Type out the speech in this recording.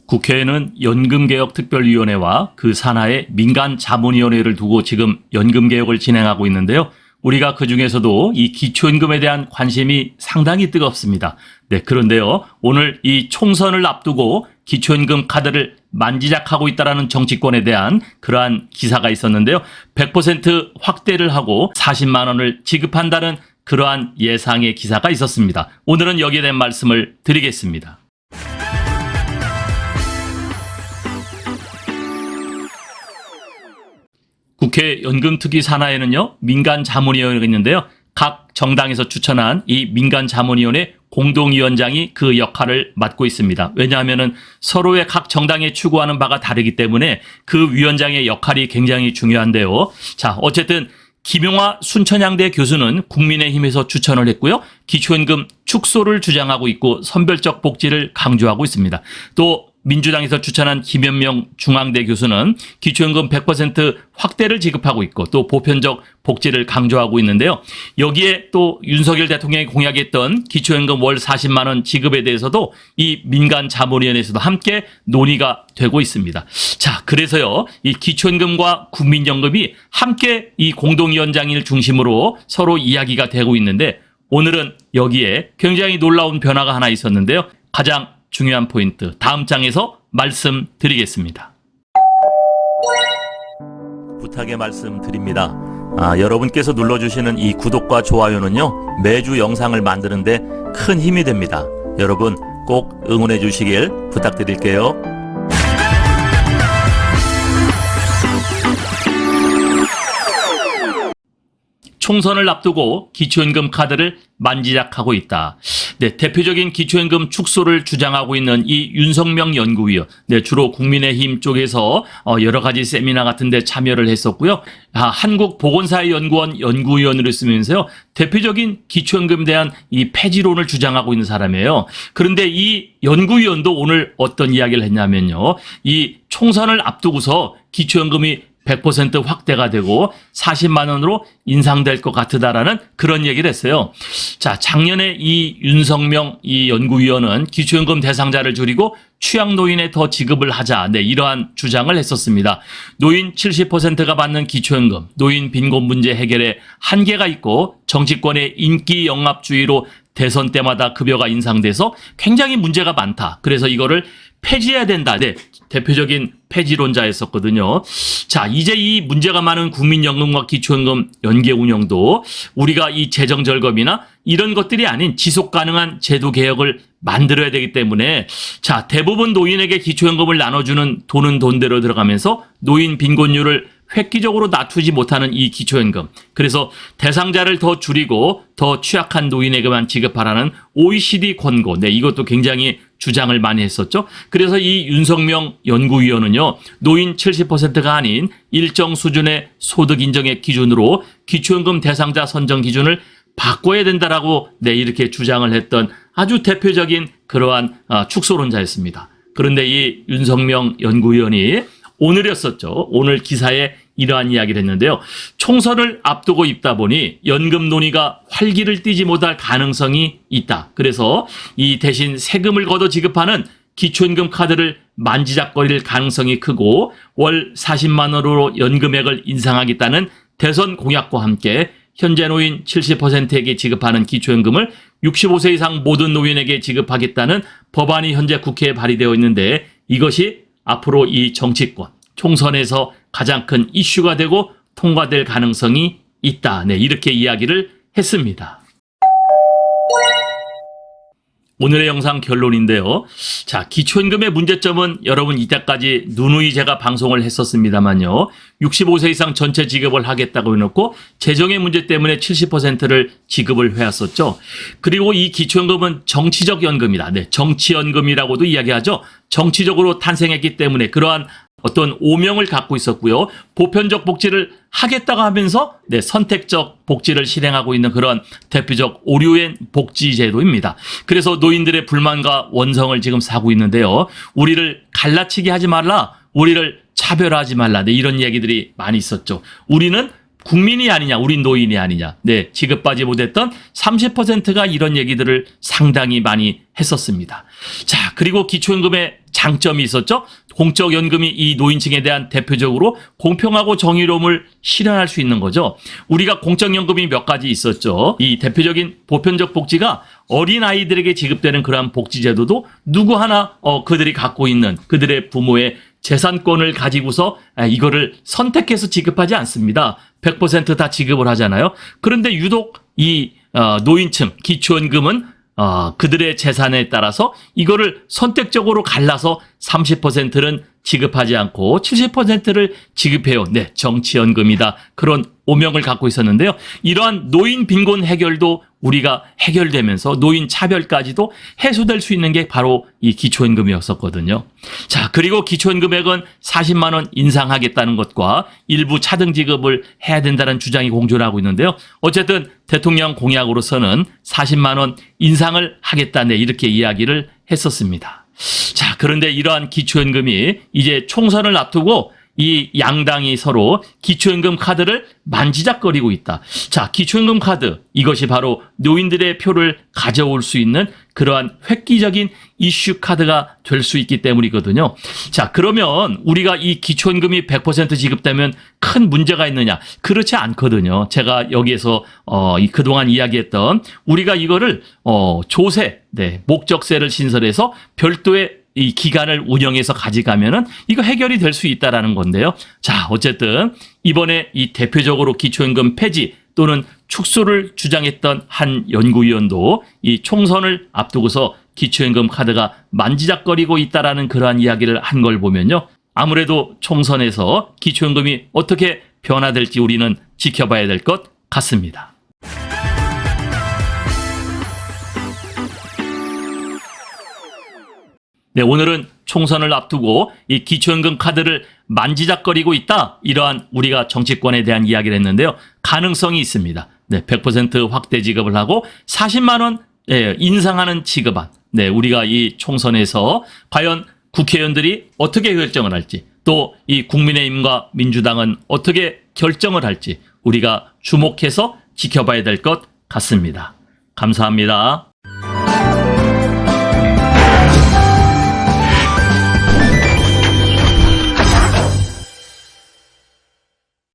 국회에는 연금개혁특별위원회와 그 산하의 민간자문위원회를 두고 지금 연금개혁을 진행하고 있는데요. 우리가 그중에서도 이 기초연금에 대한 관심이 상당히 뜨겁습니다. 네, 그런데요. 오늘 이 총선을 앞두고 기초연금 카드를 만지작하고 있다는 정치권에 대한 그러한 기사가 있었는데요. 100% 확대를 하고 40만 원을 지급한다는 그러한 예상의 기사가 있었습니다. 오늘은 여기에 대한 말씀을 드리겠습니다. 국회 연금특위 산하에는요, 민간자문위원회가 있는데요. 각 정당에서 추천한 이 민간자문위원회 공동위원장이 그 역할을 맡고 있습니다. 왜냐하면 서로의 각 정당에 추구하는 바가 다르기 때문에 그 위원장의 역할이 굉장히 중요한데요. 자, 어쨌든 김용화 순천향대 교수는 국민의힘에서 추천을 했고요. 기초연금 축소를 주장하고 있고 선별적 복지를 강조하고 있습니다. 또 민주당에서 추천한 김현명 중앙대 교수는 기초연금 100% 확대를 지급하고 있고 또 보편적 복지를 강조하고 있는데요. 여기에 또 윤석열 대통령이 공약했던 기초연금 월 40만 원 지급에 대해서도 이 민간자문위원회에서도 함께 논의가 되고 있습니다. 자, 그래서요, 이 기초연금과 국민연금이 함께 이 공동위원장을 중심으로 서로 이야기가 되고 있는데 오늘은 여기에 굉장히 놀라운 변화가 하나 있었는데요. 가장 중요한 포인트 다음 장에서 말씀드리겠습니다. 부탁의 말씀드립니다. 여러분께서 눌러주시는 이 구독과 좋아요는요, 매주 영상을 만드는데 큰 힘이 됩니다. 여러분 꼭 응원해 주시길 부탁드릴게요. 총선을 앞두고 기초연금 카드를 만지작하고 있다. 네, 대표적인 기초연금 축소를 주장하고 있는 이 윤석명 연구위원, 네, 주로 국민의힘 쪽에서 여러 가지 세미나 같은 데 참여를 했었고요. 한국보건사회연구원 연구위원으로 있으면서요, 대표적인 기초연금에 대한 이 폐지론을 주장하고 있는 사람이에요. 그런데 이 연구위원도 오늘 어떤 이야기를 했냐면요, 이 총선을 앞두고서 기초연금이 100% 확대가 되고 40만 원으로 인상될 것 같다라는 그런 얘기를 했어요. 자, 작년에 이 윤석명 이 연구위원은 기초연금 대상자를 줄이고 취약노인에 더 지급을 하자. 네, 이러한 주장을 했었습니다. 노인 70%가 받는 기초연금, 노인 빈곤 문제 해결에 한계가 있고 정치권의 인기 영합주의로 대선 때마다 급여가 인상돼서 굉장히 문제가 많다. 그래서 이거를 폐지해야 된다. 네, 대표적인 폐지론자였었거든요. 자, 이제 이 문제가 많은 국민연금과 기초연금 연계 운영도 우리가 이 재정 절감이나 이런 것들이 아닌 지속 가능한 제도 개혁을 만들어야 되기 때문에, 자, 대부분 노인에게 기초연금을 나눠주는 돈은 돈대로 들어가면서 노인 빈곤율을 획기적으로 낮추지 못하는 이 기초연금. 그래서 대상자를 더 줄이고 더 취약한 노인에게만 지급하라는 OECD 권고. 네, 이것도 굉장히 주장을 많이 했었죠. 그래서 이 윤석명 연구위원은요, 노인 70%가 아닌 일정 수준의 소득 인정의 기준으로 기초연금 대상자 선정 기준을 바꿔야 된다라고, 네, 이렇게 주장을 했던 아주 대표적인 그러한 축소론자였습니다. 그런데 이 윤석명 연구위원이 오늘이었었죠. 오늘 기사에 이러한 이야기를 했는데요. 총선을 앞두고 있다 보니 연금 논의가 활기를 띠지 못할 가능성이 있다. 그래서 이 대신 세금을 걷어 지급하는 기초연금 카드를 만지작거릴 가능성이 크고 월 40만 원으로 연금액을 인상하겠다는 대선 공약과 함께 현재 노인 70%에게 지급하는 기초연금을 65세 이상 모든 노인에게 지급하겠다는 법안이 현재 국회에 발의되어 있는데 이것이 앞으로 이 정치권 총선에서 가장 큰 이슈가 되고 통과될 가능성이 있다. 네, 이렇게 이야기를 했습니다. 오늘의 영상 결론인데요. 자, 기초연금의 문제점은 여러분 이때까지 누누이 제가 방송을 했었습니다만요. 65세 이상 전체 지급을 하겠다고 해놓고 재정의 문제 때문에 70%를 지급을 해왔었죠. 그리고 이 기초연금은 정치적 연금이다. 네, 정치연금이라고도 이야기하죠. 정치적으로 탄생했기 때문에 그러한 어떤 오명을 갖고 있었고요. 보편적 복지를 하겠다고 하면서, 네, 선택적 복지를 실행하고 있는 그런 대표적 오류의 복지제도입니다. 그래서 노인들의 불만과 원성을 지금 사고 있는데요. 우리를 갈라치기 하지 말라, 우리를 차별하지 말라, 네, 이런 얘기들이 많이 있었죠. 우리는 국민이 아니냐, 우리 노인이 아니냐, 네, 지급받지 못했던 30%가 이런 얘기들을 상당히 많이 했었습니다. 자, 그리고 기초연금의 장점이 있었죠. 공적연금이 이 노인층에 대한 대표적으로 공평하고 정의로움을 실현할 수 있는 거죠. 우리가 공적연금이 몇 가지 있었죠. 이 대표적인 보편적 복지가 어린아이들에게 지급되는 그러한 복지제도도 누구 하나 그들이 갖고 있는 그들의 부모의 재산권을 가지고서 이거를 선택해서 지급하지 않습니다. 100% 다 지급을 하잖아요. 그런데 유독 이 노인층 기초연금은 그들의 재산에 따라서 이거를 선택적으로 갈라서 30%는 지급하지 않고 70%를 지급해요. 네, 정치연금이다. 그런 오명을 갖고 있었는데요. 이러한 노인 빈곤 해결도 우리가 해결되면서 노인 차별까지도 해소될 수 있는 게 바로 이 기초연금이었었거든요. 자, 그리고 기초연금액은 40만 원 인상하겠다는 것과 일부 차등 지급을 해야 된다는 주장이 공존을 하고 있는데요. 어쨌든 대통령 공약으로서는 40만 원 인상을 하겠다, 네, 이렇게 이야기를 했었습니다. 자, 그런데 이러한 기초연금이 이제 총선을 앞두고 이 양당이 서로 기초연금 카드를 만지작거리고 있다. 자, 기초연금 카드, 이것이 바로 노인들의 표를 가져올 수 있는 그러한 획기적인 이슈 카드가 될 수 있기 때문이거든요. 자, 그러면 우리가 이 기초연금이 100% 지급되면 큰 문제가 있느냐? 그렇지 않거든요. 제가 여기에서 그동안 이야기했던 우리가 이거를 조세, 네, 목적세를 신설해서 별도의 이 기간을 운영해서 가져가면은 이거 해결이 될 수 있다라는 건데요. 자, 어쨌든 이번에 이 대표적으로 기초연금 폐지 또는 축소를 주장했던 한 연구위원도 이 총선을 앞두고서 기초연금 카드가 만지작거리고 있다라는 그러한 이야기를 한 걸 보면요. 아무래도 총선에서 기초연금이 어떻게 변화될지 우리는 지켜봐야 될 것 같습니다. 네, 오늘은 총선을 앞두고 이 기초연금 카드를 만지작거리고 있다. 이러한 우리가 정치권에 대한 이야기를 했는데요. 가능성이 있습니다. 네, 100% 확대 지급을 하고 40만 원 인상하는 지급안. 네, 우리가 이 총선에서 과연 국회의원들이 어떻게 결정을 할지, 또 이 국민의힘과 민주당은 어떻게 결정을 할지 우리가 주목해서 지켜봐야 될 것 같습니다. 감사합니다.